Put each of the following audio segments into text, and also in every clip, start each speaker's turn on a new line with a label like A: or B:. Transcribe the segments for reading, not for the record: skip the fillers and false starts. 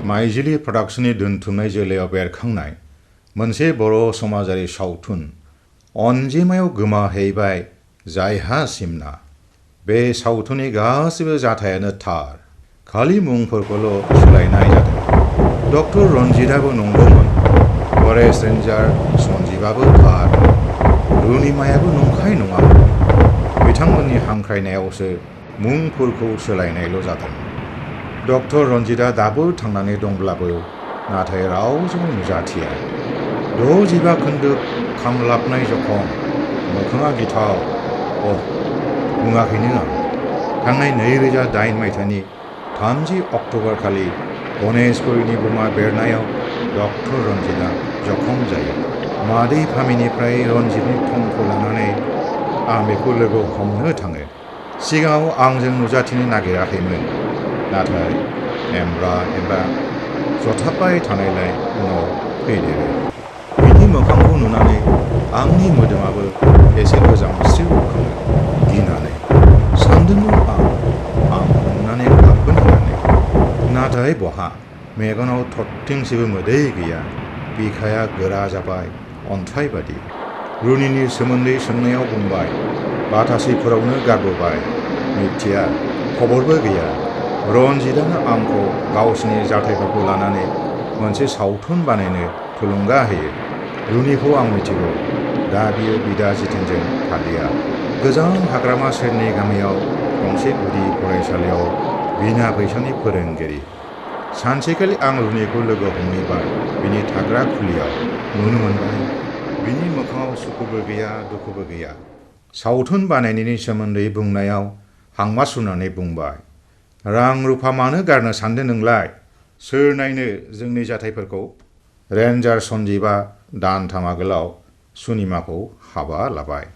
A: माइजिलि प्रडाक्शननि दोनथुमनाय जोलैयाव बेरखांनाय मोनसे बर' समाजारि सावथुन अनजिमायाव गोमाहैबाय जायहा सिमना। बे सावथुननि गासिबो जाथायानो थार, खालि मुंफोरखौल' सोलायनाय जादों। डक्टर रन्जितआबो नंगौमोन, फरेस्ट रेन्जार सन्जीबाबो थार, रुनिमायाबो नंखाय नङामोन। बिथांमोननि हांख्रायनायावसो मुंफोरखौ सोलायनायल' जादों। डक्टर रन्जितआ दाबो थांनानै दंब्लाबो नाथाय रावजों नुजाथिया। 65 खोन्दो खामलाबनाय जखम, मोखाङा गिथाव। बुङाखैनो आं। थांनाय 2008 मायथाइनि 30 अक्ट'बर खालि गणेशपुरीनि बमा बेरनायाव डक्टर रन्जितआ जखम जायो। मादै फामिनिफ्राय रन्जितनि थंखौ लानानै आं बेखौ लोगो हमनो थाङो। सिगाङाव आंजों नुजाथिनो नागिराखैमोन, नाथाय एमब्रा जथाबबाय थानायलाय उनाव फैदेरो। बिनि मोखांखौ नुनानै आंनि मोदोमाबो एसे गोजांस्रिउखाङो गिनानै। सानदोंमोन आंखौ नुनानै गाबगोन होननानै। नाथाय बहा, मेगनाव थरथिंसेबो मोदै गैया। बिखाया गोरा जाबाय अन्थाइ बादि। रुनिनि सोमोन्दै सोंनायाव बुंबाय, बातासिफोरावनो गारबोबाय, मिथिया, खबरबो गैया। रन्जितआनो आंखौ गावसिनि जाथायफोरखौ लानानै मोनसे सावथुन बानायनो थुलुंगा होयो। रुनिखौ आं मिथिगौ, दा बियो बिदा जितेनजों थालिया। गोजान हाग्रामा सेरनि गामियाव गंसे गुदि फरायसालियाव बिना फैसानि फोरोंगिरि। सानसेखालि आं रुनिखौ लोगो हमहैबाय बिनि थाग्रा खुलियाव। नुनो मोनबाय, बिनि मोखाङाव सुखुबो गैया दुखुबो गैया। सावथुन बानायनायनि सोमोन्दै बुंनायाव हांमा सुरनानै बुंबाय, रां रुफा मानो गारनो सानदों नोंलाय? सोर नायनो जोंनि जाथायफोरखौ? रेन्जार सन्जीबआ दानथाम आगोलाव सुनिमाखौ हाबा लाबाय।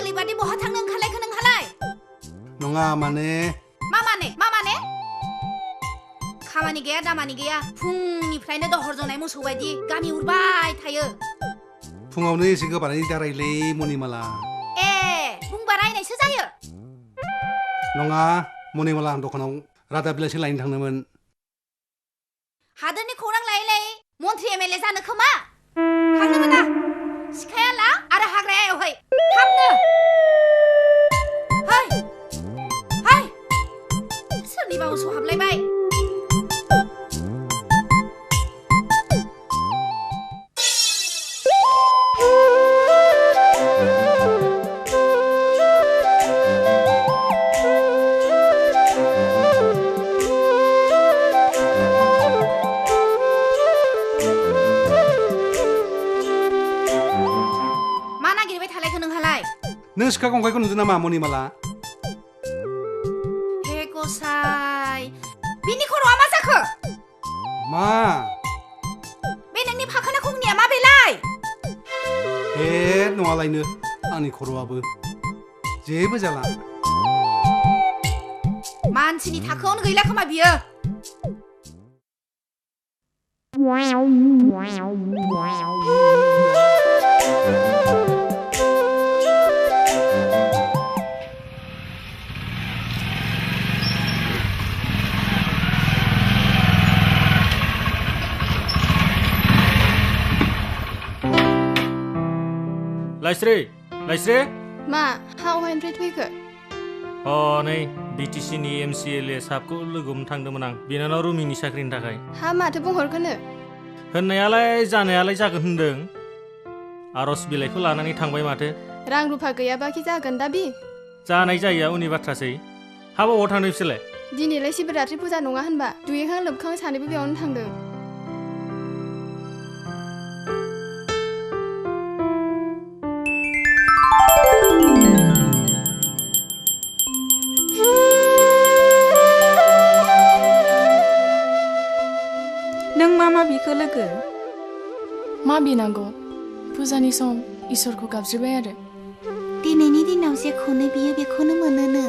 B: आजिखालि बादि बहा थांनो ओंखारलायखो नोंहालाय
C: नङा माने
B: मा माने खामानि गैया दामानि गैया फुंनिफ्रायनो दहर जनाय मोसौ बायदि गामि उरबाय थायो
C: फुङावनो एसे गोबारै दारायलै मनिमाला
B: बुंबा रायनायसो जायो
C: नङा मनिमाला आं दखानाव रादाब बिलाइसो लायनो थांनोमोन
B: हादोरनि खौरां लायै लायै मन्त्रि एमएलए जानो खोमा थांनो मोना सिखाया ला आरो हाग्राया एवहै थाबनो है सोरनिबा मोसौ हाबलायबाय
C: नों सिखा गंखायखौ नुदों नामा मनिमाला
B: हे गसाय बिनि खर'आ मा जाखो
C: मा
B: बे नोंनि फाखोना खुंनिया मा बेलाय
C: हे नङालायनो आंनि खर'आबो जेबो जाला
B: मानसिनि थाखोआवनो गैला खोमा बियो
D: लाइस्रे
E: मा हावहायनिफ्राय फैखो
D: नै बिटिसिनि एमसिएलए साबखौ लोगो हमनो थांदोंमोन आं बिनानाव रुमिनि साख्रिनि थाखाय
E: हा माथो बुंहरखोनो
D: होननायालाय जानायालाय जागोन होनदों आरज बिलाइखौ लानानै थांबाय माथो
E: रां रुफा गैयाबाखि जागोन दा बि
D: जानाय जायैया उननि बाथ्रासै हाबा अबाव थांदों बिसोरलाय
E: दिनैलाय शिबरात्रि फुजा नङा होनबा दुगैखां लोबखां सानैबो बेयावनो थांदों
F: नों मा बिखो लोगो
E: मा बिनांगौ फुजानि सम इसोरखौ गाबज्रिबाय आरो
B: दिनैनि दिनाव जेखौनो बियो बेखौनो मोनोनो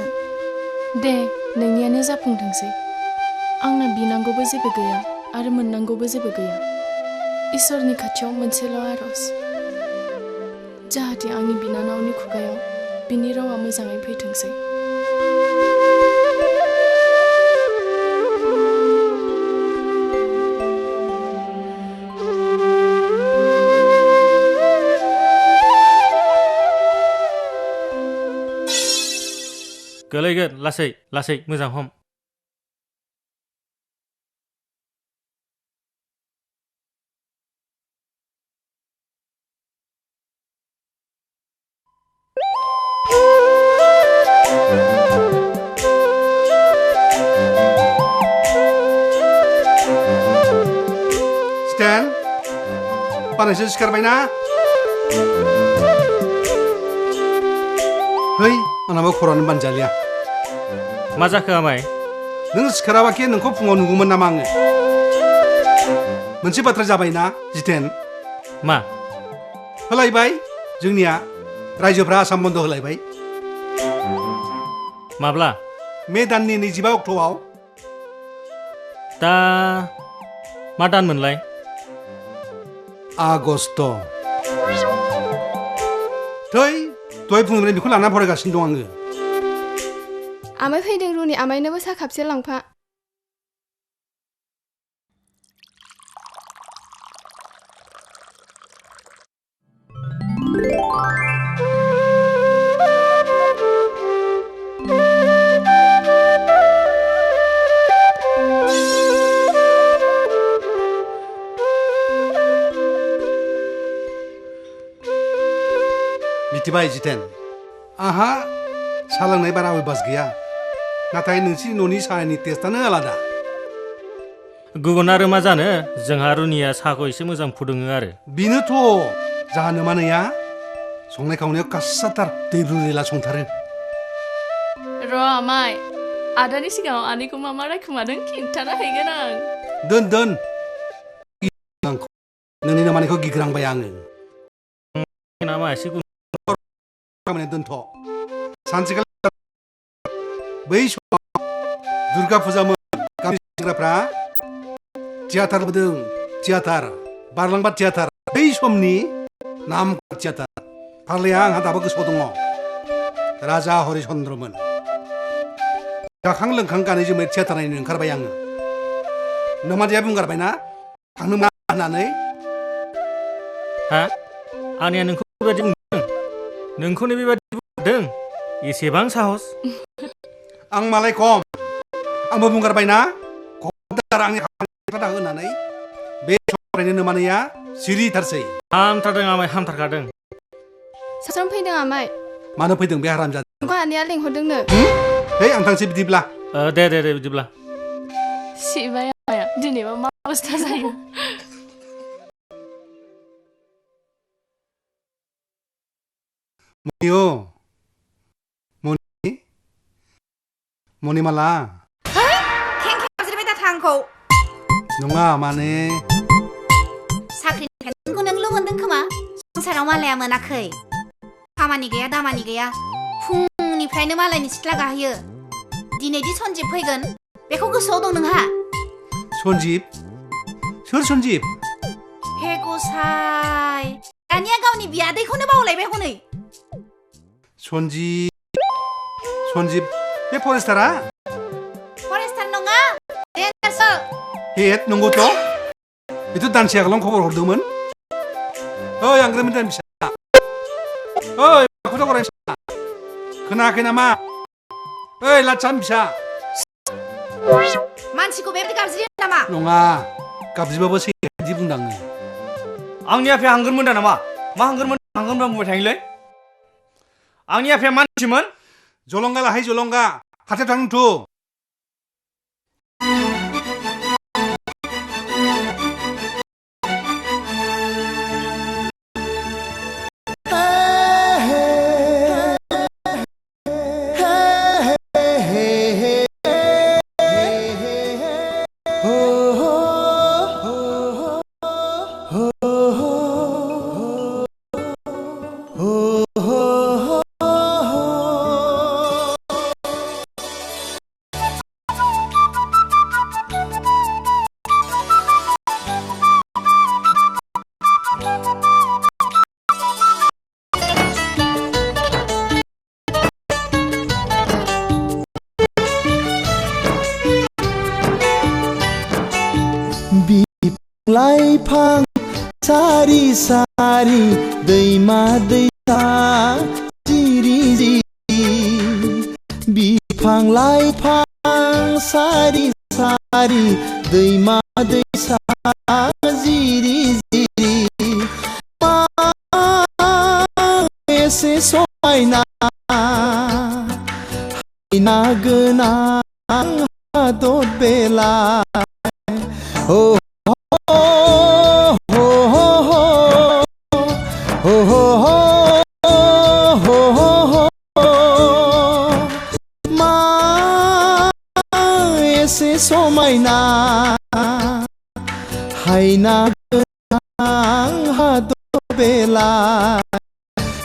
E: दे नोंनियानो जाफुंथोंसै आंना बिनांगौबो जेबो गैया आरो मोननांगौबो जेबो गैया इसोरनि खाथियाव मोनसेल' आरज जाहाथे आंनि बिनानावनि खुगायाव बिनि रावा मोजाङै फैथोंसै
D: गोलैगोन लासै लासै मोजां हम
C: स्टेन बानायसो सिखारबायना है आंनाबो खर'आनो बानजालिया
D: मा जाखो आमाय
C: नों सिखाराबाखि नोंखौ फुङाव नुगौमोन नामा आङो मोनसे बाथ्रा जाबायना जितेन
D: मा
C: होलायबाय जोंनिया रायजोफ्रा आसाम बन्द होलायबाय
D: माब्ला
C: मे दाननि 25 अक्ट'आव
D: दा मा दान मोनलाय
C: आगस्ट थै दहाय फुंनिफ्राय बेखौ लाना फरायगासिनो दं आङो
E: आमाय फैदों रुनि आमायनोबो साहा खापसे लांफा
C: मिथिबाय जितेन आहा साहा लोंनाय बारा अयबास गैया नाथाय नोंसिनि न'नि साहानि टेस्टानो आलादा
D: गुबुन आरो मा जानो जोंहा रुनिया साहाखौ एसे मोजां फुदुङो आरो
C: बेनोथ' जाहा नोमानैया संनाय खावनायाव कासाथार दैब्रु दैला संथारो
E: र' आमाय आदानि सिगाङाव आनैखौ मा रायखुमादों खिन्थाना हैगोन आं
C: दोन नोंनि नोमानैखौ गिग्रांबाय आङो
D: नामा एसे
C: खामानिया दोनथ' सानसेखालि बै समाव दुर्गा फुजामोन गामिनि सेंग्राफ्रा थियाटार होदों थियाटार बारलांबा थियाटार बै समनि नाम थियाटार फाग्लाया आंहा दाबो गोसोआव दङ राजा हरिचन्द्रमोन जाखां लोंखां गानै जोमै थियाटार नायनो ओंखारबाय आङो नोमादैया बुंगारबायना थांनो मा होननानै
D: हा आनैया नोंखौ बेबायदि बुंदों नोंखौनो बेबायदि बुंदों एसेबां साहस
C: आं मालाय खम आंबो बुंगारबायना खदार आंनि हाबा होनानै बे समनिफ्रायनो नोमानैया सिरिथारसै
D: हामथारदों आमाय हामथारखादों
E: साथाम फैदों आमाय
C: मानो फैदों बे हारामजादा
E: नोंखौ आनैया लेंहरदोंनो
C: है आं थांसै बिदिब्ला
D: दे दे दे बिदिब्ला
E: सिबाय आमाया दिनैबा मा अबस्था जायो
C: मनियो मनि मनिमाला
B: खें खें गाबज्रिबाय दा आंखौ
C: नङा माने
B: साख्रिनिफ्राय नोंखौ नोंल' मोनदों खोमा संसाराव मालाया मोनाखै खामानि गैया दामानि गैया फुंनिफ्रायनो मालायनि सिथ्ला गाहैयो दिनैदि सन्जिब फैगोन बेखौ गोसोआव दं नोंहा
C: सन्जिब सोर सन्जिब
B: हे गसाइ दानिया गावनि बियादैखौनो बावलायबाय हनै
C: सन्जिब बे फरेस्टारा
B: फरेस्टार नङा देन्जारसो
C: हेद नंगौथ' बेथ' दानसे आगोलाव खबर हरदोंमोन ओइ आंग्रोमोन दान फिसा ओइ माखौथ' गराय फिसा खोनायाखै नामा ओइ लाटसान फिसा
B: मानसिखौ बेबायदि गाबज्रियो नामा
C: नङा गाबज्रिबाबो सैदि बुंदाङो
D: आंनि आफाया हांगोन मोनदा नामा मा हांगोन बुंबाय थायोलै आंनि आफाया मानसिमोन
C: जलंगा लाहाय जलंगा हाथायाव थांथ'
G: लाइफां सारि सारि दैमा दैसा जिरि जिरि बिफां लाइफां सारि सारि दैमा दैसा जिरि जिरि मा एसे समायना हायना गोनां हादर बेलाय समायना हायना गोनां हादर बेलाय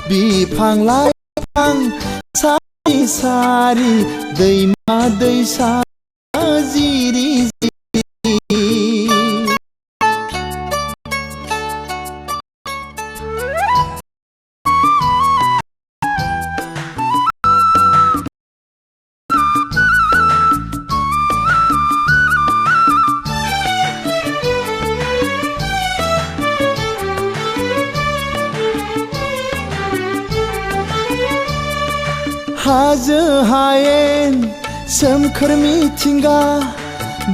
G: बिफां लाइफां सारि सारि दैमा दैसा जिरि जिरि हाजो हायेन सोमखोर मिथिंगा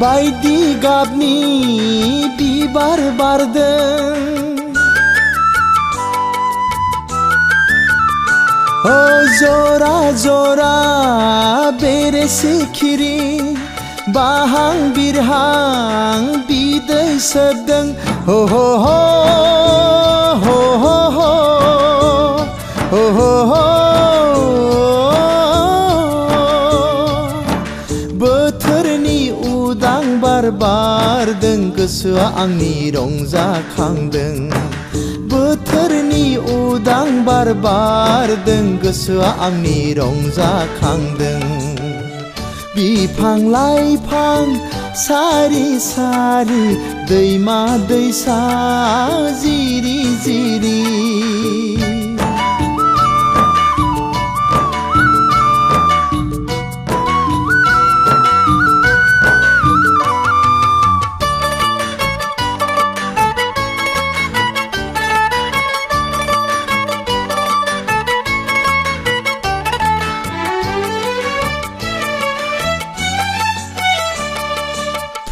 G: बायदि गाबनि बिबार बारदों ओ जरा जरा बेरे सिखिरि बाहां बिरहां बिदै सोबदों हो हो हो हो हो हो हो हो हो बोथोरनि उदां बार बारदों गोसोआ आंनि रंजाखांदों बोथोरनि उदां बार बारदों गोसोआ आंनि रंजाखांदों बिफां लाइफां सारि सारि दैमा दैसा जिरि जिरि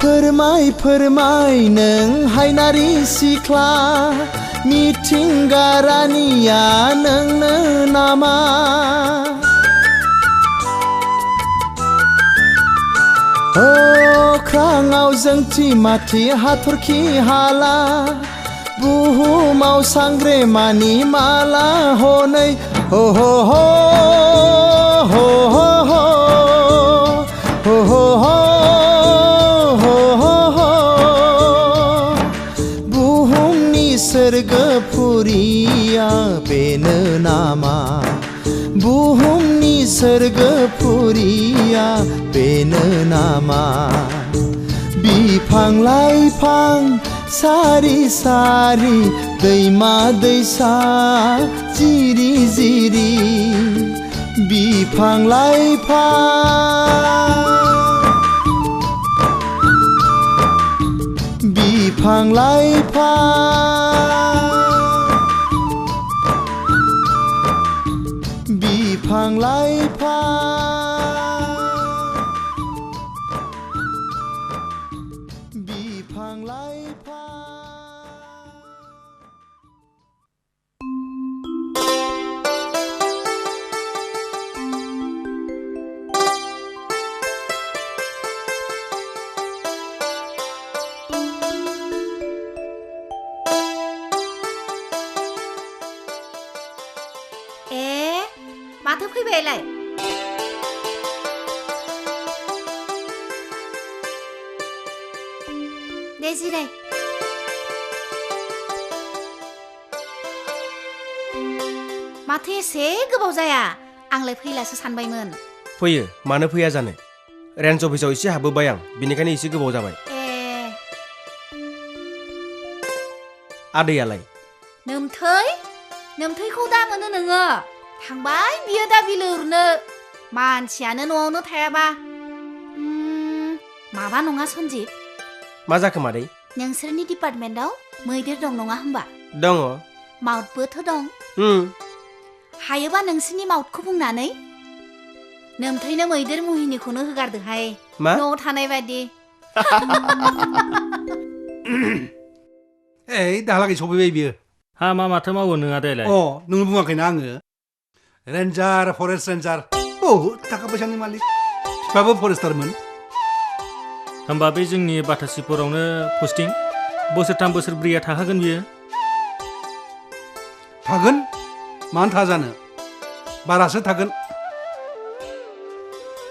G: फोरमाय फोरमाय नों हायनारि सिख्ला मिथिंगारानिया नोंनो नामा अख्राङाव जोंथि माथि हाथरखि हाला बुहुमाव सांग्रेमानि माला हनै हो हो हो हो हो हो हो हो हो सोरगोफुरिया बेनो नामा बुहुमनि सोरगोफुरिया बेनो नामा बिफां लाइफां सारि सारि दैमा दैसा जिरि जिरि बिफां लाइफां बिफां लाइफां बिफां लाइफां बिफां लाइफां
B: माथो फैबायलाय दे जिराय माथो एसे गोबाव जाया आंलाय फैलासो सानबायमोन
H: फैयो मानो फैया जानो रेन्ज अफिसाव एसे हाबबोबाय आं बेनिखायनो एसे गोबाव जाबाय आदैयालाय
B: नोमथैखौ दा मोनो नोङो थांबाय बियो दा बिलोरनो मानसियानो न'आवनो थायाबा माबा नङा सन्जिब
H: मा जाखो मादै
B: नोंसोरनि डिपार्टमेन्टआव मैदेर दं नङा होमबा
H: दङ
B: माउथबोथ' दं हायोबा नोंसोरनि माउथखौ बुंनानै नोमथैनो मैदेर मुहिनिखौनो होगारदोहाय न'आव थानाय बायदि
C: दाहालागै सफैबाय बियो
D: हा माथो मावो नों आदायालाय
C: नोंनो बुङाखैना आङो रेन्जार फरेस्ट रेन्जार बहुद थाखा फैसानि मालिक बिफाबो फरेस्टारमोन
D: होमबा बे जोंनि बाथासिपुरावनो पस्टिं बोसोरथाम बोसोरब्रैया थाखागोन बियो
C: थागोन मानो थाया जानो बारासो थागोन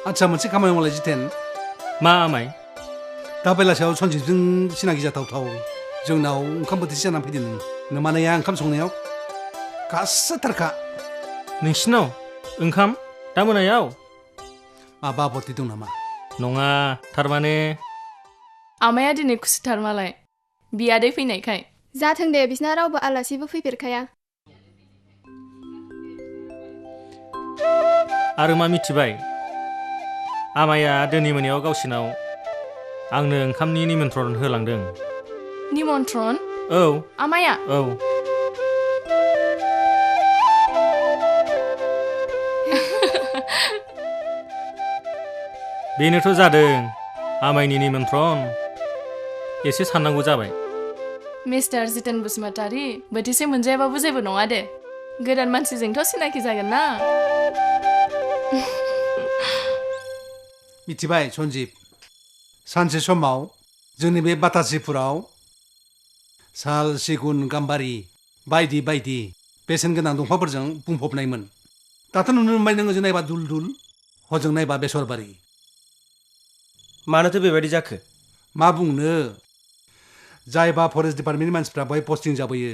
C: आच्छा मोनसे खामानि मावलाय जितेन
D: मा आमाय
C: दा बेलासियाव सन्जिबजों सिनाखि जाथावथाव जोंनाव ओंखाम बोथिसे जानानै फैदों नोमानाया ओंखाम संनायाव गासैथारखा
D: नोंसिनाव ओंखाम दा मोनायाव
C: माबा आपत्ति दं नामा
D: नङा थारमाने
E: आमाया दिनै खुसिथार मालाय बियादै फैनायखाय
I: जाथों दे बिसना रावबो आलासिबो फैफेरखाया
D: आरो मा मिथिबाय आमाया दिनै मोनायाव गावसिनाव आंनो ओंखामनि निमन्त्रन होलांदों
E: निमन्त्रन
D: औ
E: आमाया
D: औ बेनोथ' जादों आमायनि निमन्त्रन एसे साननांगौ जाबाय
E: मिस्टार जितेन बसुमतारी बोथिसे मोनजायाबाबो जेबो नङा दे गोदान मानसिजोंथ' सिनाखि जागोन ना
C: मिथिबाय सन्जिब सानसे समाव जोंनि बे बाथासिपुराव साल सिगुन गाम्बारि बायदि बायदि बेसेन गोनां दंफांफोरजों बुंफबनायमोन दाथ' नुनो मोनबाय नों ओजों नायबा दुल दुल हजों नायबा बेसरबारि
H: मानोथो बेबायदि जाखो
C: मा बुंनो जायबा फरेस्ट डिपार्टमेन्टनि मानसिफ्रा बेहाय पस्टिं जाबोयो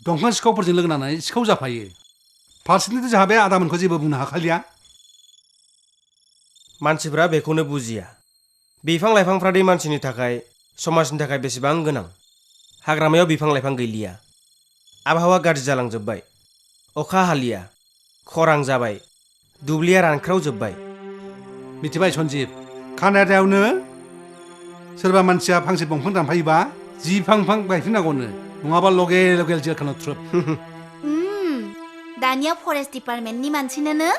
C: दंफां सिखावफोरजों लोगो नांनानै सिखाव जाफायो फारसेनिफ्राय जोंहा बे आदामोनखौ जेबो बुंनो हाखालिया
H: मानसिफ्रा बेखौनो बुजिया बिफां लाइफांफ्रा दि मानसिनि थाखाय समाजनि थाखाय बेसेबां गोनां हाग्रामायाव बिफां लाइफां गैलिया आबहावा गाज्रि जालांजोब्बाय अखा हालिया खरां जाबाय दुब्लिया रानख्रावजोब्बाय
C: मिथिबाय सन्जिब कानाडायावनो सोरबा मानसिया फांसे दंफां दानफायोबा 10 फां गायफिननांगौनो नङाबा लगे लगे जेलखानायाव थ्रोब
B: दानिया फरेस्ट डिपार्टमेन्टनि मानसिनोनो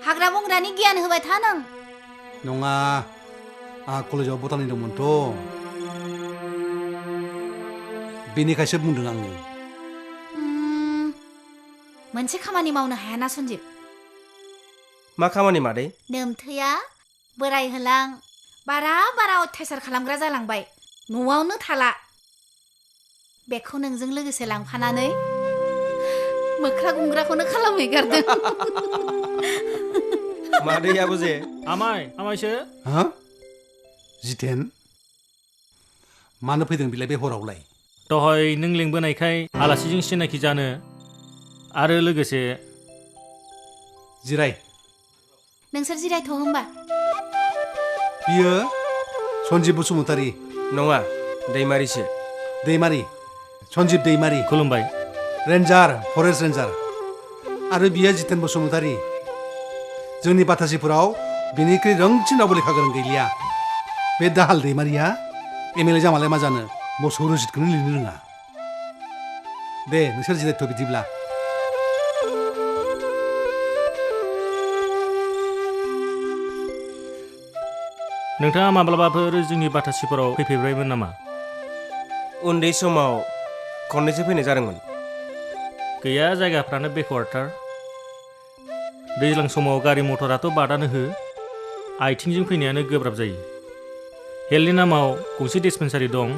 B: हाग्रा बंग्रानि गियान होबाय था नों
C: नङा आंहा कलेजाव बटानि दंमोनथ' बेनिखायसो बुंदों आङो
B: मोनसे खामानि मावनो हायाना सन्जिब
H: मा खामानि मादै
B: नोमथैया बोराय होलां बारा अत्याचार खालामग्रा जालांबाय न'आवनो थाला बेखौ नोंजों लोगोसे लांफानानै मोख्रा गुंग्राखौनो खालामहैगारदों
H: मादैयाबो जे
D: आमायसो
C: हा जितेन मानो फैदों बिलाय बे हरावलाय
J: दहाय नों लिंबोनायखाय आलासिजों सिनाखि जानो आरो लोगोसे
C: जिराय
B: नोंसोर जिरायथ' होमबा
C: बियो सन्जिब बसुमतारी
H: नङा दैमारिसो
C: दैमारि सन्जिब दैमारि
J: खुलुमबाय
C: रेन्जार फरेस्ट रेन्जार आरो बियो जितेन बसुमतारी जोंनि बाथासिफोराव बेनिख्रुइ रोंसिन रावबो लेखा गोरों गैलिया बे दाहाल दैमारिया एमएलए जामालाय मा जानो मोसौ रसिदखौनो लिरनो रोङा दे नोंसोर जिरायथ' बिदिब्ला
J: नोंथाङा माब्लाबाफोर जोंनि बाथासिफोराव फैफेरबायमोन नामा
H: उन्दै समाव खननैसो फैनाय जादोंमोन
J: गैया जायगाफ्रानो बेकवार्डथार दैज्लां समाव गारि मटराथ' बादानो हो आथिंजों फैनायानो गोब्राब जायो हेल्थनि नामाव गंसे डिसपेन्सारि दं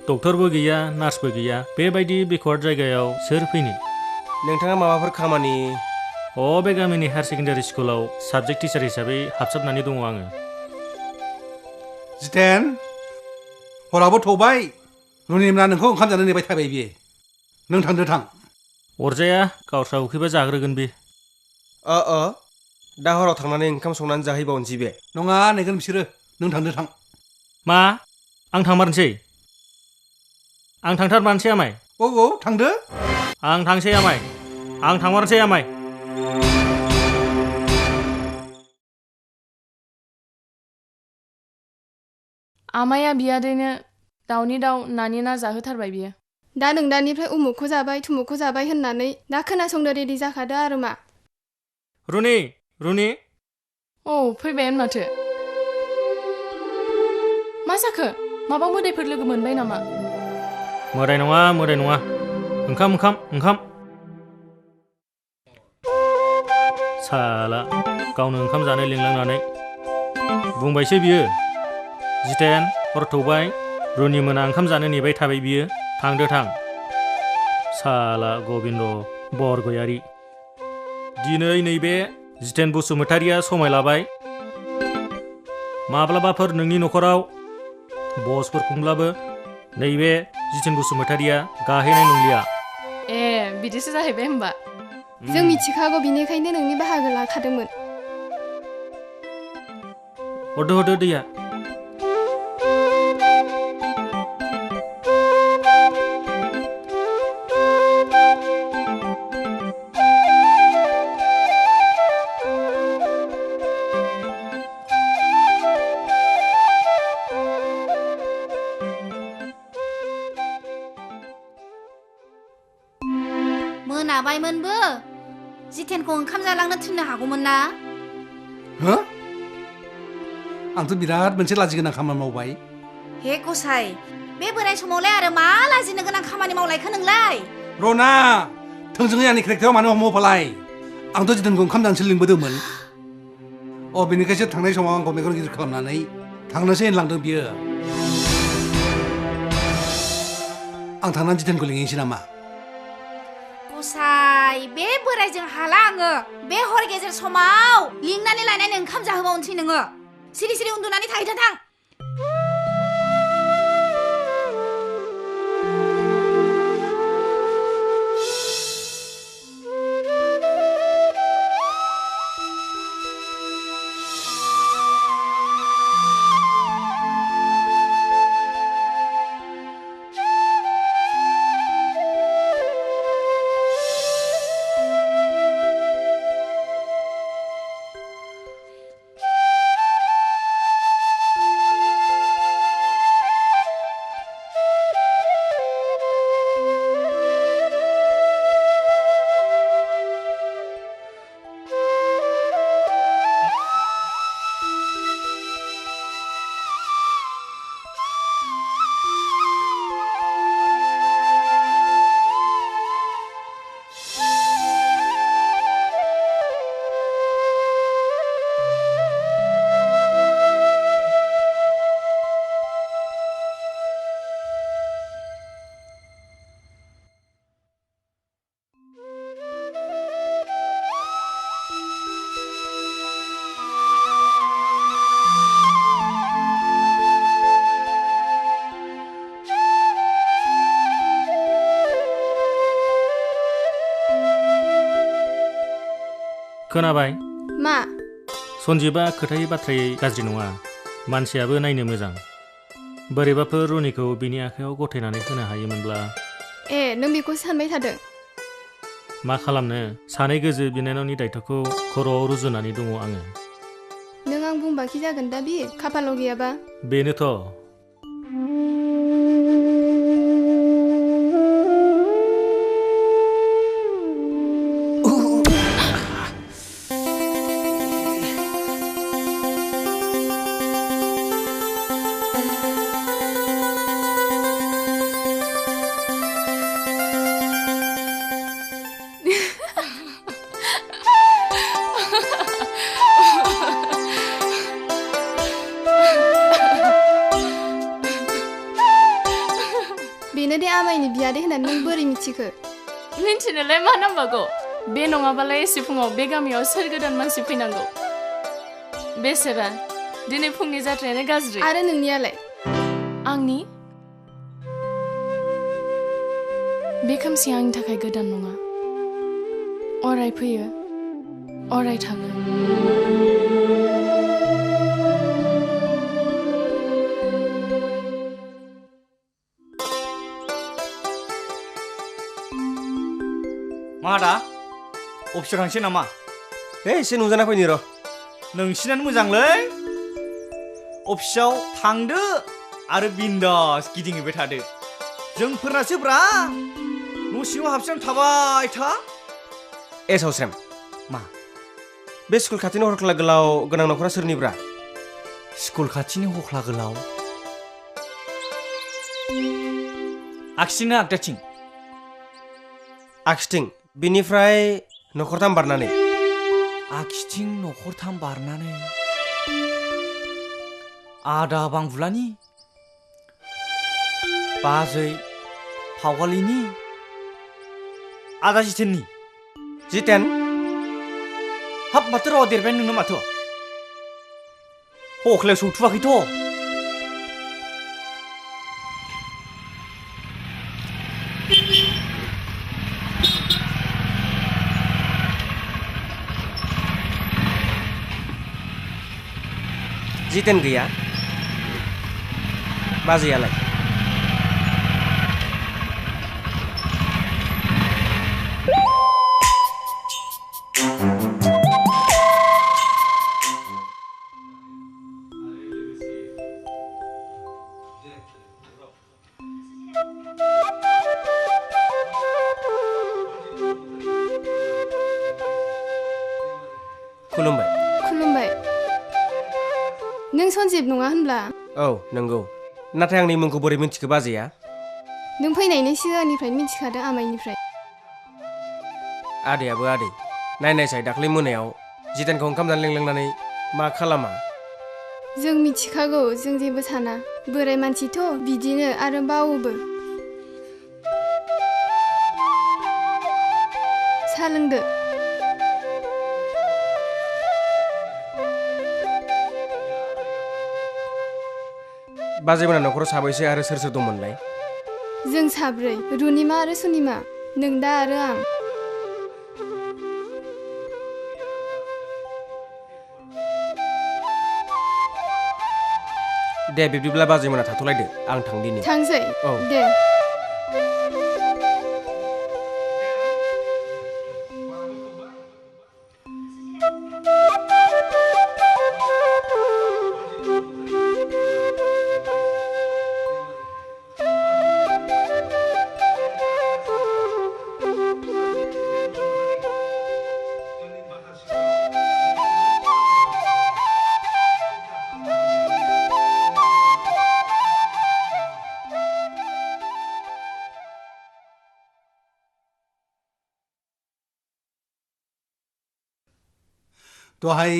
J: डक्टरबो गैया नार्सबो गैया बेबायदि बेकवार्ड जायगायाव सोर फैनो
H: नोंथाङा माबाफोर खामानि
J: बे गामिनि हायार सेकेन्डारि स्कुलाव साबजेक्ट टिचार हिसाबै हाबसाबनानै दङ आङो
C: जितेन हराबो थौबाय रुनिमना नोंखौ ओंखाम जानो नेबाय थाबाय बियो नों थांदो थां
J: अरजाया गावस्रा उखैबा जाग्रोगोन बे
H: दा हराव थांनानै ओंखाम संनानै जाहैबावनोसै बे
C: नङा नेगोन बिसोरो नों थांदो थां
J: मा आं थांमारनोसै आं थांथारमारनोसै आमाय
C: औ थांदो
J: आं थांसै आमाय आं थांमारनोसै आमाय
E: आमाया बियादैनो दाउनि दाउ नानि ना जाहोथारबाय बियो
I: दा नोंदानिफ्राय उमुखखौ जाबाय थुमुखखौ जाबाय होननानै दा खोनासंनो रेडि जाखादो आरो मा
J: रुनि
E: औ फैबायानो माथो मा जाखो माबा मोदायफोर लोगो मोनबाय नामा
J: मोदाय नङा ओंखाम साला गावनो ओंखाम जानो लिंलांनानै बुंबायसो बियो जितेन हर थौबाय रुनि मोना ओंखाम जानो नेबाय थाबाय बियो थांदो थां साला गबिन्द बरगयारि दिनै नैबे जितेन बसुमतारिया समाय लाबाय माब्लाबाफोर नोंनि न'खराव बसफोर खुंब्लाबो नैबे जितेन बसुमतारिया गाहैनाय नंलिया
E: बिदिसो जाहैबाय होमबा
I: जों मिथिखागौ बिनिखायनो नोंनि बाहागो लाखादोंमोन
J: हरदो दैया
B: मोनाबायमोनबो जितेनखौ ओंखाम जालांनो थिननो हागौमोन ना
C: हो आंथ' बिराद मोनसे लाजिगोनां खामानि मावबाय
B: हे गसाइ बे बोराय समावलाय आरो मा लाजिनो गोनां खामानि मावलायखो नोंलाय
C: रना थोंजोङै आंनि केरेक्टाराव मानो मावफालाय आंथ' जितेनखौ ओंखाम जानोसो लिंबोदोंमोन बेनिखायसो थांनाय समाव आंखौ मेगन गिदिर खालामनानै थांनोसै होनलांदों बियो आं थांनानै जितेनखौ लिंहैनोसै नामा
B: गसाइ बे बोरायजों हाला आङो बे हर गेजेर समाव लिंनानै लायनानै ओंखाम जाहोबावनोसै नोङो सिरि सिरि उन्दुनानै थाहैदो थां
J: खोनाबाय
I: मा
J: सन्जिबा खोथायै बाथ्रायै गाज्रि नङा मानसियाबो नायनो मोजां बोरैबाफोर रनिखौ बिनि आखायाव गथायनानै होनो हायोमोनब्ला
I: ए नों बेखौ सानबाय थादों
J: मा खालामनो सानै गोजो बिनानावनि दायथ'खौ खर'आव रुजुनानै दङ आङो
I: नों आं बुंबाखि जागोन दा बि खाफालाव गैयाबा
J: बेनोथ'
I: बेनो दे आमायनि बियादै होननानै नों बोरै मिथिखो
E: मिन्थिनोलाय मा नांबावगौ बे नङाबालाय एसे फुङाव बे गामियाव सोर गोदान मानसि फैनांगौ बेसेरा दिनै फुंनि जाथ्रायानो गाज्रि
I: आरो नोंनियालाय
E: आंनि बे खोमसिया आंनि थाखाय गोदान नङा अराय फैयो अराय थाङो
D: मा दा अफिसाव थांसै नामा
H: एसे नुजाना फैनि र'
D: नोंसिनानो मोजांलै अफिसाव थांदो आरो बिन्दास गिदिंहैबाय थादो जोंफोरनासो ब्रा न' सिङाव हाबसोनानै थाबाय था
H: ए सावस्रेम
D: मा
H: बे स्कुल खाथिनि हरख्ला गोलाव गोनां न'खरा सोरनिब्रा
D: स्कुल खाथिनि हख्ला गोलाव आगसिनो आगदाथिं
H: आगसिथिं बिनिफ्राय न'खरथाम बारनानै
D: आगसिथिं न'खरथाम बारनानै आदा बांबुलानि बाजै फावगालिनि आदा जितेननि
H: जितेन
D: हाब माथो र' देरबाय नोंनो माथो हख्लायाव सौथुवाखैथ'
H: जितेन गैया बाजैयालाय खुलुमबाय
I: खुलुमबाय नों सन्जिब नङा होनब्ला
H: औ नंगौ नाथाय आंनि मुंखौ बोरै मिन्थिखो बाजैया
I: नों फैनायनि सिगांनिफ्रायनो मिथिखादों आमाइनिफ्राय
H: आदैयाबो आदै नायनायसाय दाख्लै मोनायाव जितेनखौ ओंखाम जानो लिंलांनानै मा खालामा
I: जों मिथिखागौ जों जेबो साना बोराय मानसिथ' बिदिनो आरो बावोबो साहा लोंदो
H: बाजैमोना न'खराव साबैसे आरो सोर सोर दंमोनलाय
I: जों साब्रै रुनिमा आरो सुनिमा नों दा आरो आं
H: दे बिब्दिब्ला बाजैमोना थाथ'लायदो आं थांदिनि
I: थांसै
H: औ
I: दे
C: दहाय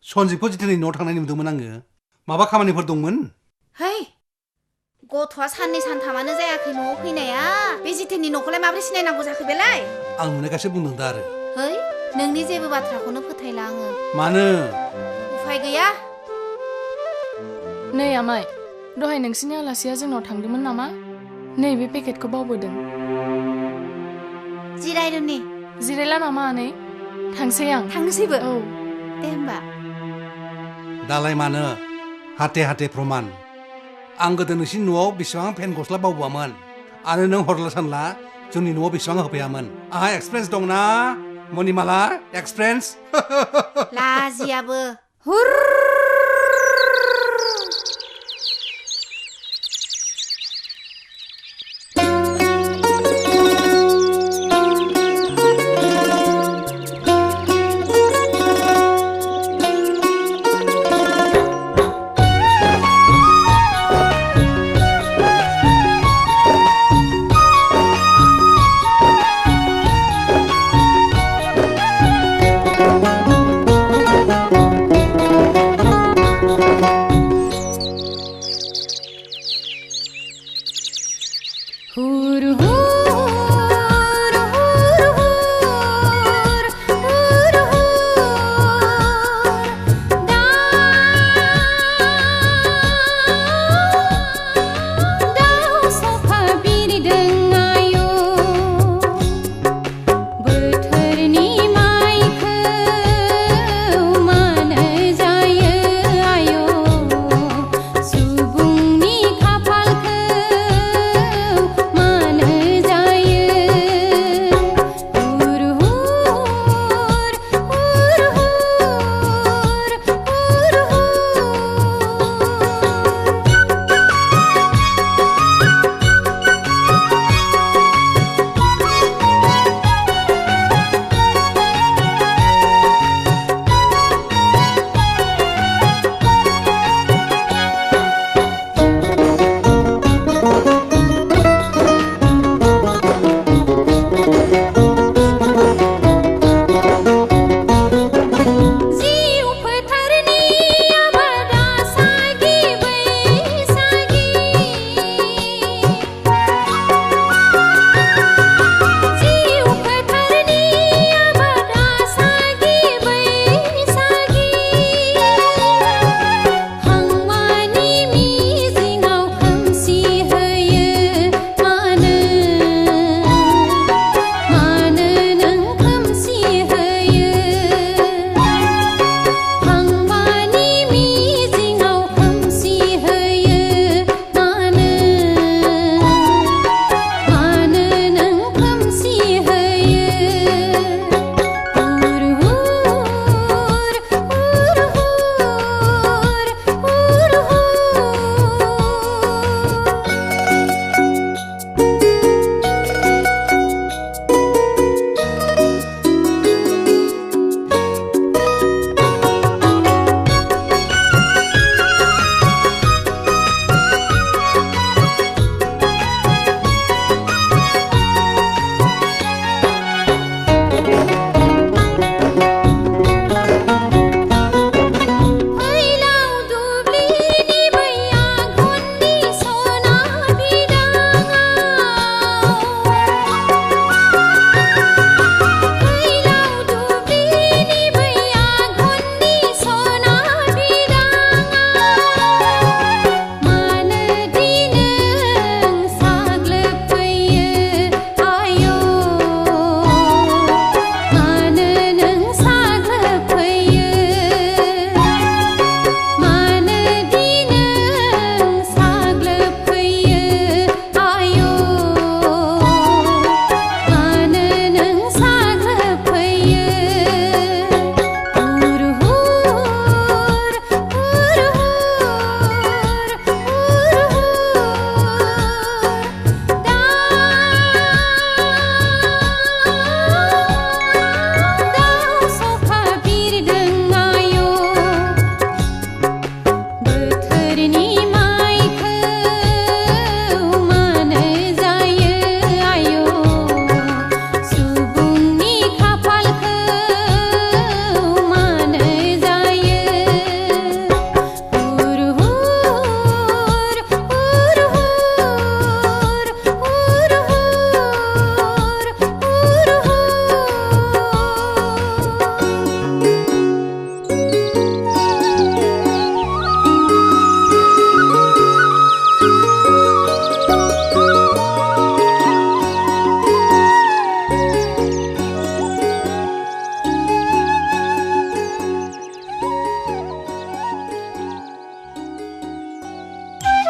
C: सन्जिबखौ जितेननि न'आव थांनाय नुदोंमोन आङो माबा खामानिफोर दंमोन
B: है गथ'आ साननै सानथामानो जायाखै न'आव फैनाया बे जितेननि न'खौलाय माबोरै सिनायनांगौ जाखो बेलाय
C: आं नुनायखायसो बुंदों दा आरो
B: है नोंनि जेबो बाथ्राखौनो फोथायला आङो
C: मानो
B: उफाय गैया
E: नै आमाय दहाय नोंसिनि आलासिया जोंनाव थांदोंमोन नामा नैबे पेकेटखौ बावबोदों
B: जिरायदों ने
E: जिरायला नामा आनै थांसै आं
B: थांनोसैबो
E: औ
B: दे होमबा
C: दालाय मानो हाथे हाथे प्रमान आं गोदो नोंसिनि न'आव बेसेबां फेन गस्ला बावबोआमोन आरो नों हरला सानला जोंनि न'आव बेसेबां होफैयामोन आंहा एक्सपिरियेन्स दंना मनिमाला एक्सपिरियेन्स
B: लाजियाबो हुर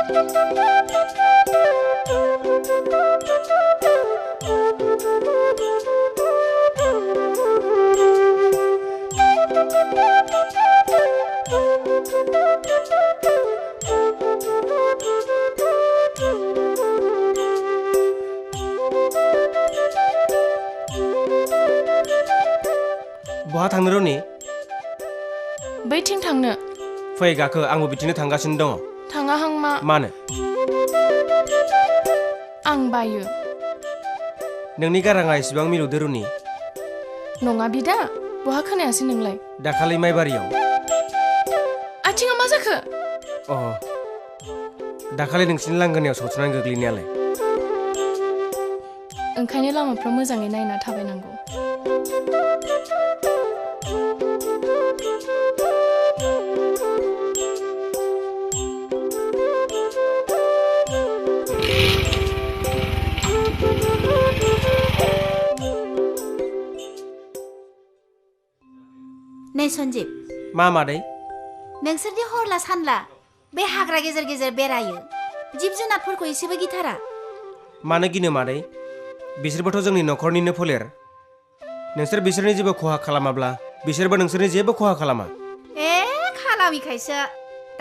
H: बहा थांनो रनि?
E: बैथिं थांनो।
H: फै गाखो आंबो बिदिनो थांगासिनो दङ।
E: थाङाहां मा?
H: मानो?
E: आं बायो।
H: नोंनि गाराङा एसेबां मिलौदो रनि।
E: नङा बिदा, बहा खोनायासै नोंलाय?
H: दाखालि माइबारियाव।
E: आथिङा मा जाखो?
H: अ दाखालि नोंसिनि लांगोनायाव सौथुनानै गोग्लैनायालाय?
E: ओंखायनो लामाफ्राव मोजाङै नायना थाबायनांगौ।
B: नै सन्जिब,
H: मा मादै?
B: नोंसोरदि हरला सानला बे हाग्रा गेजेर गेजेर बेरायो, जिब जुनारफोरखौ एसेबो गिथारा?
H: मानो गिनो मादै? बिसोरबोथ' जोंनि न'खरनिनो फोलेर। नोंसोर बिसोरनि जेबो खहा खालामाब्ला बिसोरबो नोंसोरनि जेबो खहा खालामा।
B: ए खालामिखायसो।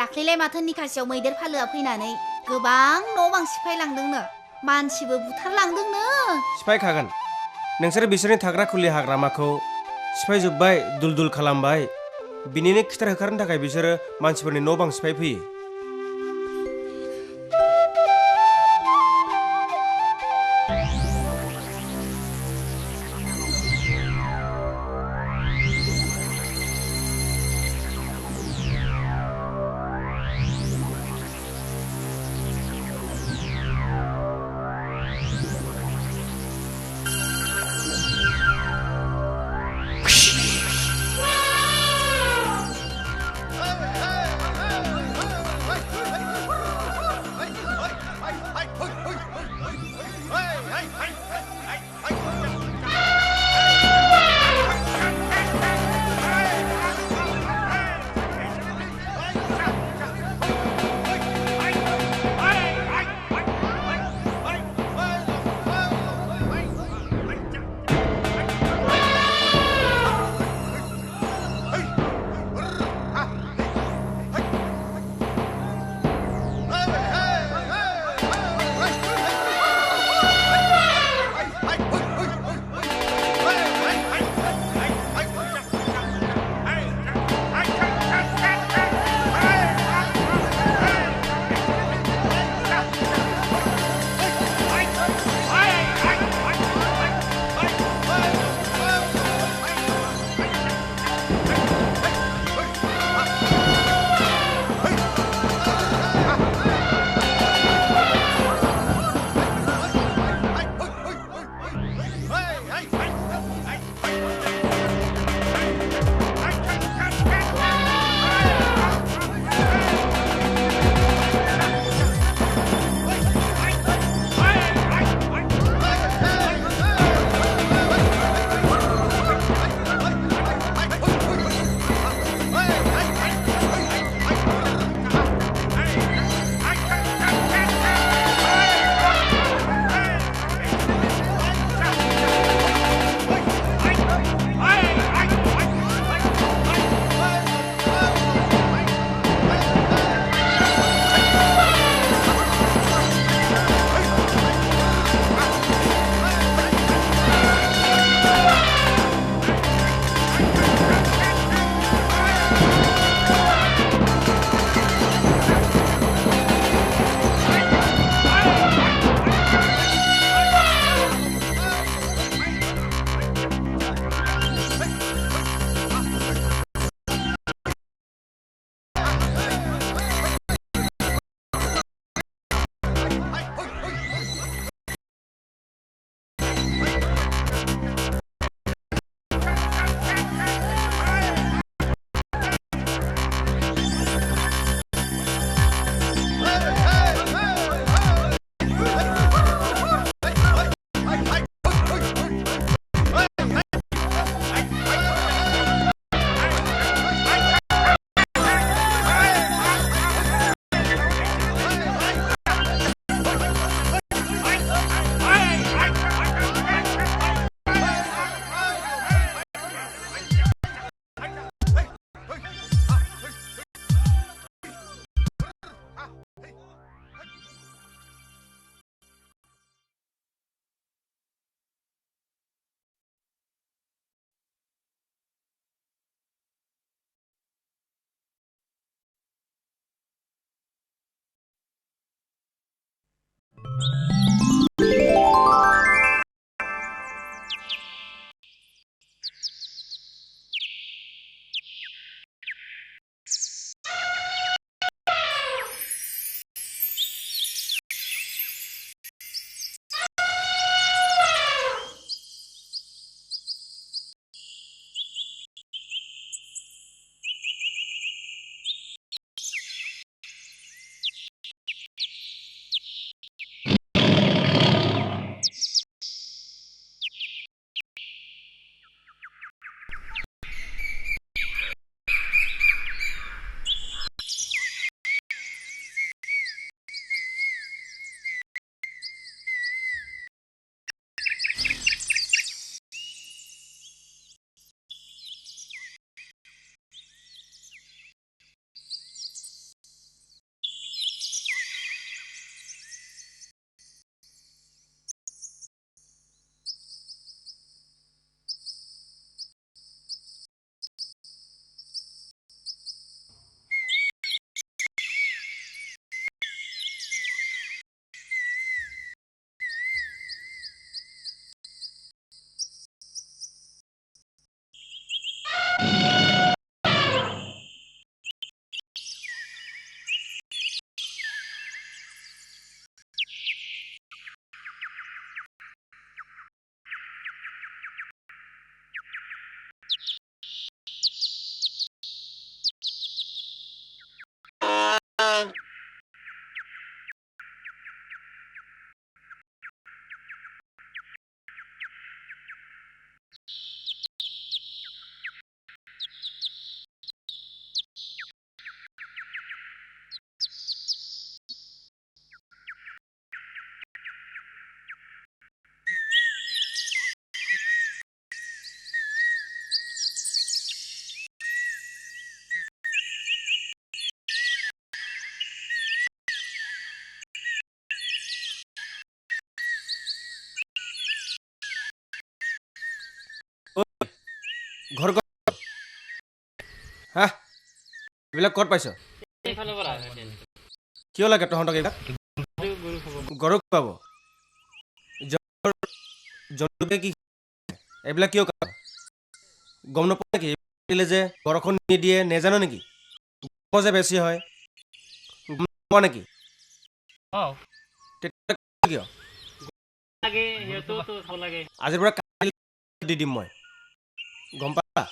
B: दाख्लैलाय माथो निखासियाव मैदेर फालोआ फैनानै गोबां न' बां सिफायलांदोंनो, मानसिबो बुथारलांदोंनो।
H: सिफायखागोन। नोंसोर बिसोरनि थाग्रा खुलि हाग्रामाखौ सिफायजोब्बाय, दुल दुल खालामबाय। बिनिनो खिथेर होखारनो थाखाय बिसोरो मानसिफोरनि न' बां सिफायफैयो। ঘৰ হা এইবিলাক ক'ত পাইছ কিয় লাগে তহঁতক এইবিলাক গৰুক পাব জন্তুকে কি এইবিলাক কিয় গম নাপাওঁ নেকি দিলে যে বৰষুণ নিদিয়ে নেজানো নেকি যে বেছি হয় গম নাপাওঁ নেকি কিয় আজিৰ পৰা দি দিম মই গম পালা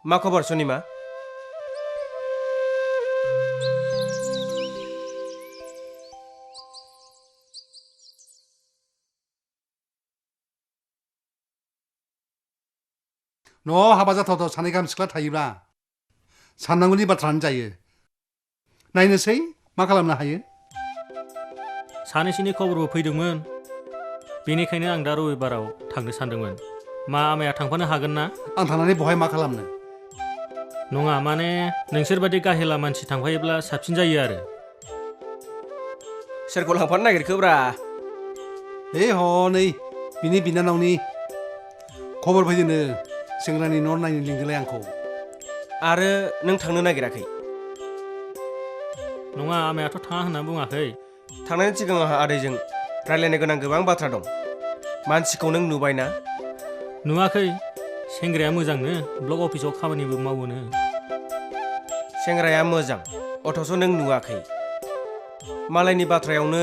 H: मा खबर सनिमा
C: न'आव हाबा जाथावथाव सानै गाहाम सिख्ला थायोब्ला साननांगौनि बाथ्रायानो जायो नायनोसै मा खालामनो हायो
J: सानैसोनि खबरबो फैदोंमोन बेनिखायनो आं दा रबिबाराव थांनो सानदोंमोन मा आमाया थांफानो हागोन ना
C: आं थांनानै बहाय मा खालामनो
J: नङा माने नोंसोरबादि गाहेला मानसि थांफायोब्ला साबसिन जायो आरो
H: सोरखौ लांफानो नागिरखोब्रा
C: हनै बिनि बिनानावनि खबर फैदोंनो सेंग्रानि न' नायनो लिंदोंलाय आंखौ
H: आरो नों थांनो नागिराखै
J: नङा आमायाथ' थाङा होनना बुङाखै
H: थांनायनि सिगां आंहा आदैजों रायलायनो गोनां गोबां बाथ्रा दं मानसिखौ नों नुबायना
J: नुवाखै सेंग्राया मोजांनो ब्लक अफिसाव खामानिबो मावोनो
H: सेंग्राया मोजां अथ'स नों नुवाखै मालायनि बाथ्रायावनो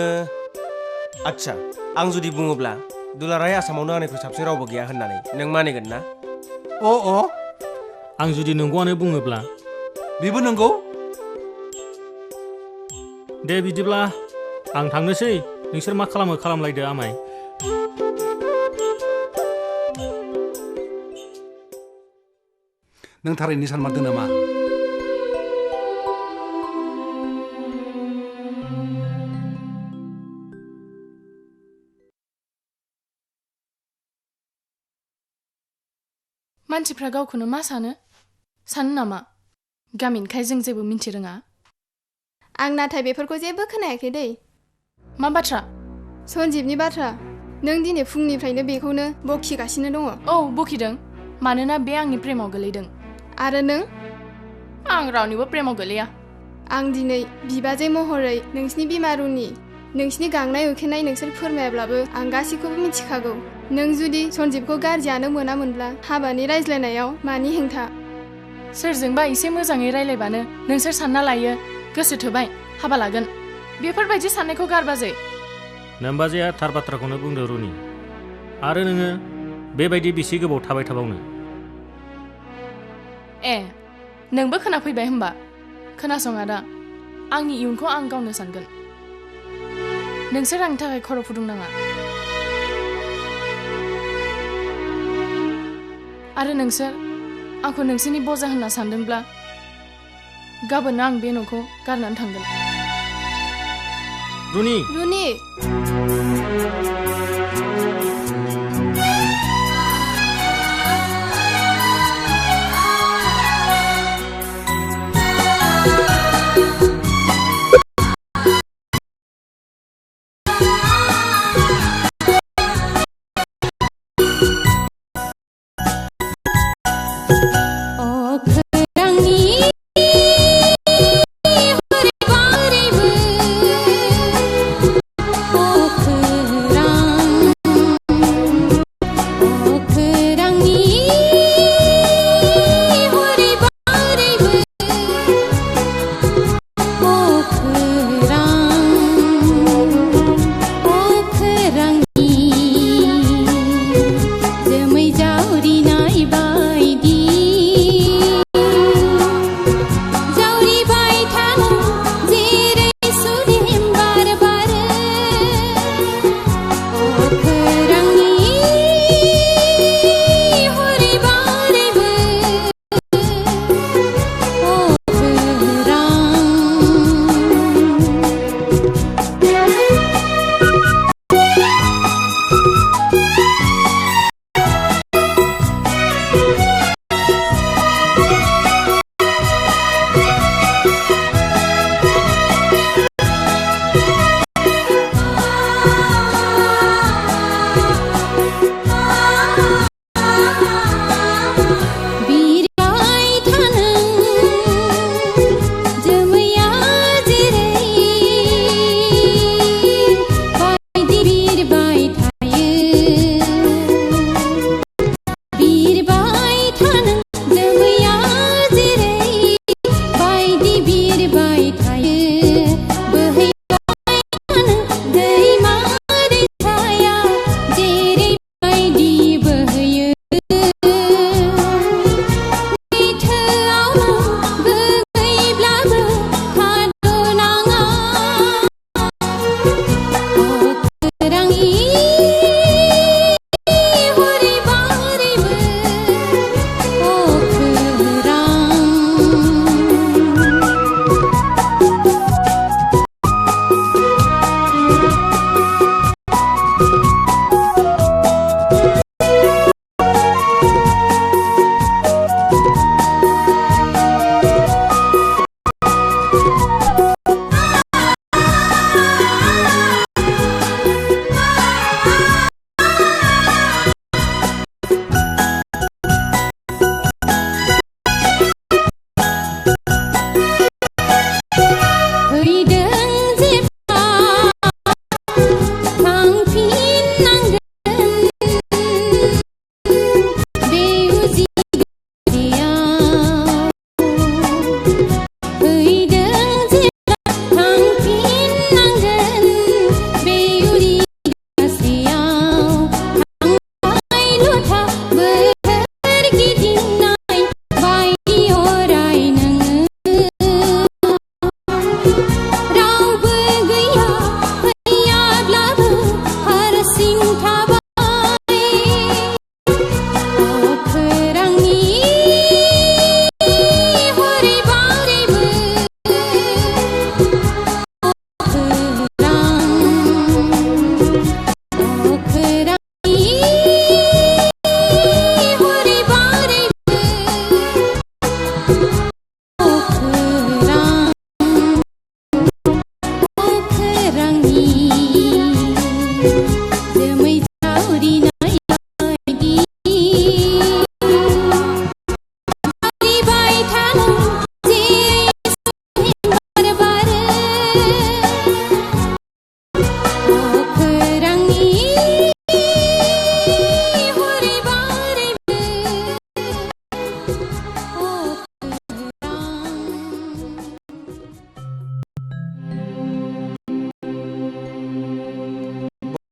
H: आच्छा आं जुदि बुङोब्ला दुलाराय आसामावनो आंनिख्रुइ साबसिन रावबो गैया होननानै नों मानिगोन ना
J: आं जुदि नंगौआनो बुङोब्ला
C: बेबो नंगौ
J: दे बिदिब्ला आं थांनोसै नोंसोर मा खालामो खालामलायदो आमाय
C: नों थारैनो सानमारदों नामा
E: मानसिफ्रा गावखौनो मा सानो नामा गामिनिखाय जों जेबो मिन्थिरोङा
I: आं नाथाय बेफोरखौ जेबो खोनायाखै दै
E: मा बाथ्रा
I: सन्जिबनि बाथ्रा नों दिनै फुंनिफ्रायनो बेखौनो बखिगासिनो दङ
E: औ बखिदों मानोना बे आंनि प्रेमाव गोलैदों
I: आरो नों
E: आं रावनिबो प्रेमाव गोलैया
I: आं दिनै बिबाजै महरै नोंसिनि बिमा रुनि नोंसिनि गांनाय उखैनाय नोंसोर फोरमायाब्लाबो आं गासैखौबो मिथिखागौ नों जुदि सन्जिबखौ गारजियानो मोनामोनब्ला हाबानि रायज्लायनायाव मानि हेंथा
E: सोरजोंबा एसे मोजाङै रायलायबानो नोंसोर सानना लायो गोसो थोबाय हाबा लागोन बेफोरबायदि साननायखौ गारबाजै
J: नोमबाजैया थार बाथ्राखौनो बुंदों रुनि आरो नोङो बेबायदि बेसे गोबाव थाबाय थाबावनो
E: नोंबो खोनाफैबाय होमबा खोनासं आदा आंनि इयुनखौ आं गावनो सानगोन नोंसोर आंनि थाखाय खर' फुदुंनाङा आरो नोंसोर आंखौ नोंसोरनि बजा होनना सानदोंब्ला गाबोन आं बे न'खौ गारनानै थांगोन।
J: रुनि
I: रुनि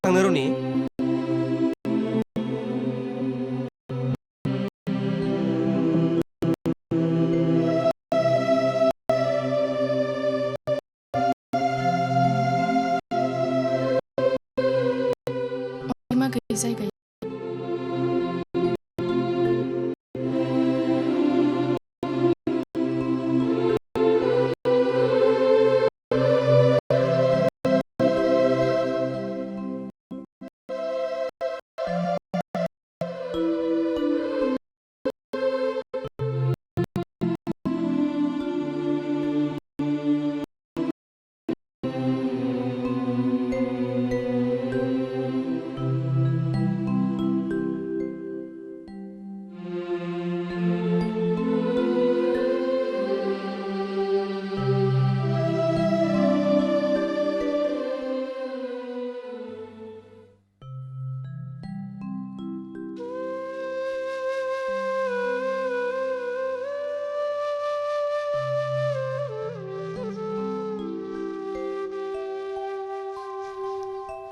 H: थांनो रुनि
E: मा गैयै जायगायाव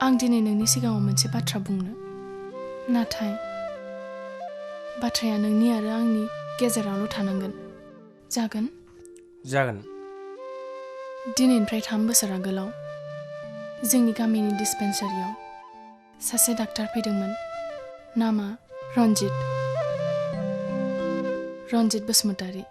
E: आं दिनै नोंनि सिगाङाव मोनसे बाथ्रा बुंनो, नाथाय बाथ्राया नोंनि आरो आंनि गेजेरावल' थानांगोन। जागोन?
H: जागोन।
E: दिनैनिफ्राय 3 बोसोर आगोलाव जोंनि गामिनि डिस्पेन्सारियाव सासे डाक्टार फैदोंमोन। नामा रन्जित बसुमतारी।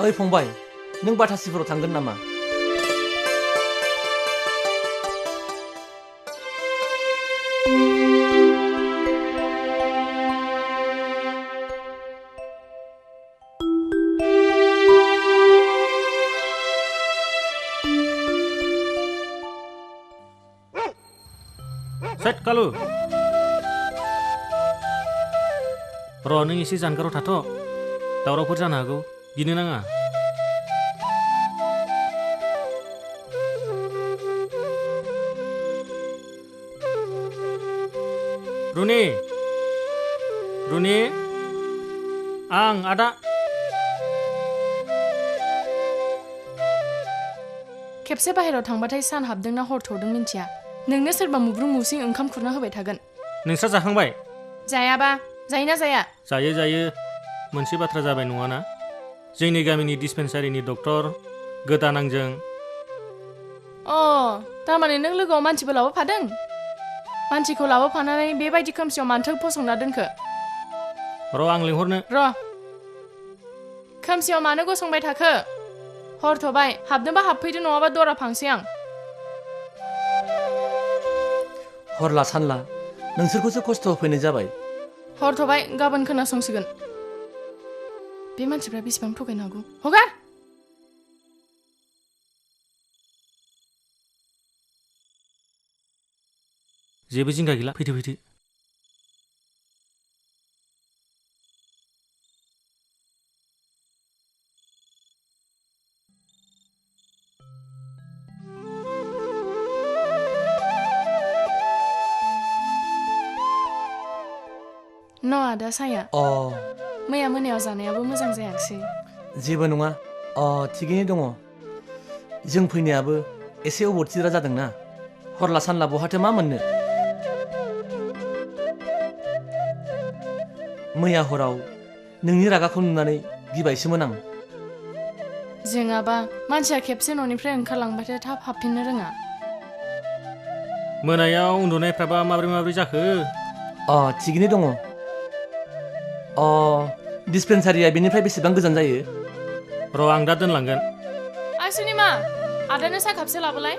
K: ओइ फंबाय, नों बाथासिफोराव थांगोन नामा?
J: सेट कालु र' नों एसे जानगाराव थाथ', दावरावफोर जानो हागौ, गिनो नाङा। रुनि आं आदा।
E: खेबसे बाहेराव थांबाथाय सान हाबदोंना हर थौदों मिन्थिया। नोंनो सोरबा मुब्रुम मुसिं ओंखाम खुरना होबाय थागोन।
J: नोंस्रा जाखांबाय?
E: जायाबा जायोना जाया?
J: जायो। मोनसे बाथ्रा जाबाय नङाना? जोंनि गामिनि डिस्पेन्सारिनि डक्टर गोदान आंजों।
E: थारमाने नों लोगोआव मानसिबो लाबोफादों? मानसिखौ लाबोफानानै बेबायदि खोमसियाव मानथो फसंना दोनखो?
J: र' आं लिंहरनो।
E: र' खोमसियाव मानो गसंबाय थाखो? हर थबाय, हाबनोबा हाबफैदो, नङाबा दरा फांसै आं।
K: हरला सानला नोंसोरखौसो खस्थ' होफैनाय जाबाय।
E: हर थबाय, गाबोन खोनासंसिगोन। बे मानसिफ्रा बेसेबां थगायनो हागौ? हगार!
J: जेबो जिंगा गैला, फैदो।
E: आदा साया। मैया मोनायाव जानायाबो मोजां जायाखिसै।
K: जेबो नङा, थिगैनो दङ। जों फैनायाबो एसे अबथिरा जादोंना। हरला सानला बहाथो मा मोननो। मैया हराव नोंनि रागाखौ नुनानै गिबायसोमोन आं।
E: जोङाबा मानसिया खेबसे न'निफ्राय ओंखारलांबाथाय थाब हाबफिननो रोङा।
J: मोनायाव उन्दुनायफ्राबा माब्रै जाखो?
K: थिगैनो दङ। डिस्पेन्सारिया बेनिफ्राय बेसेबां गोजान जायो?
J: र' आं दा दोनलांगोन।
E: आसुनि मा, आदानो साहा कापसे लाबोलाय।